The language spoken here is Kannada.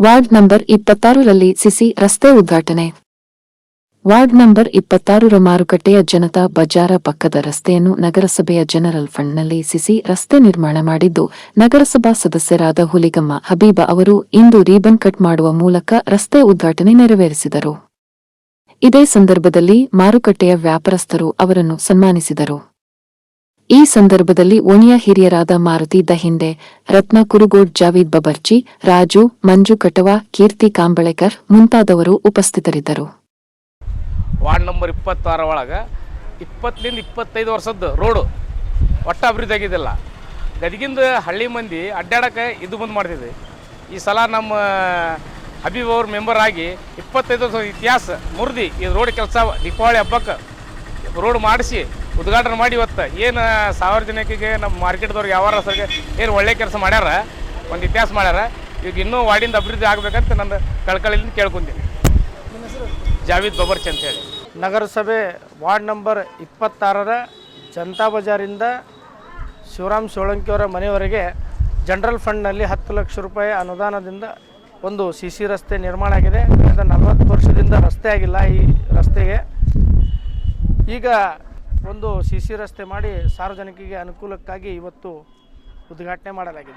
ವಾರ್ಡ್ ನಂಬರ್ 26ರಲ್ಲಿ ಸಿಸಿ ರಸ್ತೆ ಉದ್ಘಾಟನೆ. ವಾರ್ಡ್ ನಂಬರ್ 26ರ ಮಾರುಕಟ್ಟೆಯ ಜನತಾ ಬಜಾರ ಪಕ್ಕದ ರಸ್ತೆಯನ್ನು ನಗರಸಭೆಯ ಜನರಲ್ ಫಂಡ್ನಲ್ಲಿ ಸಿಸಿ ರಸ್ತೆ ನಿರ್ಮಾಣ ಮಾಡಿದ್ದು, ನಗರಸಭಾ ಸದಸ್ಯರಾದ ಹುಲಿಗಮ್ಮ ಹಬೀಬ ಅವರು ಇಂದು ರಿಬನ್ ಕಟ್ ಮಾಡುವ ಮೂಲಕ ರಸ್ತೆ ಉದ್ಘಾಟನೆ ನೆರವೇರಿಸಿದರು. ಇದೇ ಸಂದರ್ಭದಲ್ಲಿ ಮಾರುಕಟ್ಟೆಯ ವ್ಯಾಪಾರಸ್ಥರು ಅವರನ್ನು ಸನ್ಮಾನಿಸಿದರು. ಈ ಸಂದರ್ಭದಲ್ಲಿ ಓಣಿಯ ಹಿರಿಯರಾದ ಮಾರುತಿ ದಹಿಂಡೆ, ರತ್ನ ಕುರುಗೋಡ್, ಜಾವೀದ್ ಬಬರ್ಚಿ, ರಾಜು, ಮಂಜು ಕಟವಾ, ಕೀರ್ತಿ ಕಾಂಬಳೆಕರ್ ಮುಂತಾದವರು ಉಪಸ್ಥಿತರಿದ್ದರು. ವಾರ್ಡ್ ನಂಬರ್ 26 ಒಳಗೆ 20-25 ವರ್ಷದ ರೋಡು ಒಟ್ಟ ಅಭಿವೃದ್ಧಿ ಆಗಿದ್ದಿಲ್ಲ. ಗದಗಿಂದ ಹಳ್ಳಿ ಮಂದಿ ಅಡ್ಡಾಡಕ್ಕೆ ಇದು ಬಂದು ಮಾಡ್ತಿದ್ವಿ. ಈ ಸಲ ನಮ್ಮ ಹಬೀಬ್ ಅವ್ರ ಮೆಂಬರ್ ಆಗಿ 25 ವರ್ಷದ ಇತಿಹಾಸ ಮುರಿದು ಈ ರೋಡ್ ಕೆಲಸ ದೀಪಾವಳಿ ಹಬ್ಬಕ್ಕೆ ರೋಡ್ ಮಾಡಿಸಿ ಉದ್ಘಾಟನೆ ಮಾಡಿ ಇವತ್ತು ಏನು ಸಾರ್ವಜನಿಕರಿಗೆ ನಮ್ಮ ಮಾರ್ಕೆಟ್ದವ್ರಿಗೆ ವ್ಯವಹಾರಸ್ಥರಿಗೆ ಏನು ಒಳ್ಳೆ ಕೆಲಸ ಮಾಡ್ಯಾರ, ಒಂದು ಇತಿಹಾಸ ಮಾಡ್ಯಾರ. ಈಗ ಇನ್ನೂ ವಾರ್ಡಿಂದ ಅಭಿವೃದ್ಧಿ ಆಗಬೇಕಂತ ನನ್ನ ಕಳ್ಕಳಿಯಿಂದ ಕೇಳ್ಕೊಂತೀನಿ. ಜಾವೀದ್ ಬಬರ್ಚಿ ಅಂತೇಳಿ. ನಗರಸಭೆ ವಾರ್ಡ್ ನಂಬರ್ 26ರ ಜನತಾ ಬಜಾರಿಂದ ಶಿವರಾಮ್ ಸೋಳಂಕಿಯವರ ಮನೆಯವರೆಗೆ ಜನರಲ್ ಫಂಡ್ನಲ್ಲಿ 10 ಲಕ್ಷ ರೂಪಾಯಿ ಅನುದಾನದಿಂದ ಒಂದು ಸಿಸಿ ರಸ್ತೆ ನಿರ್ಮಾಣ ಆಗಿದೆ. ಕಳೆದ 40 ವರ್ಷದಿಂದ ರಸ್ತೆ ಆಗಿಲ್ಲ. ಈ ರಸ್ತೆಗೆ ಈಗ ಒಂದು ಸಿಸಿ ರಸ್ತೆ ಮಾಡಿ ಸಾರ್ವಜನಿಕರಿಗೆ ಅನುಕೂಲಕ್ಕಾಗಿ ಇವತ್ತು ಉದ್ಘಾಟನೆ ಮಾಡಲಾಗಿದೆ.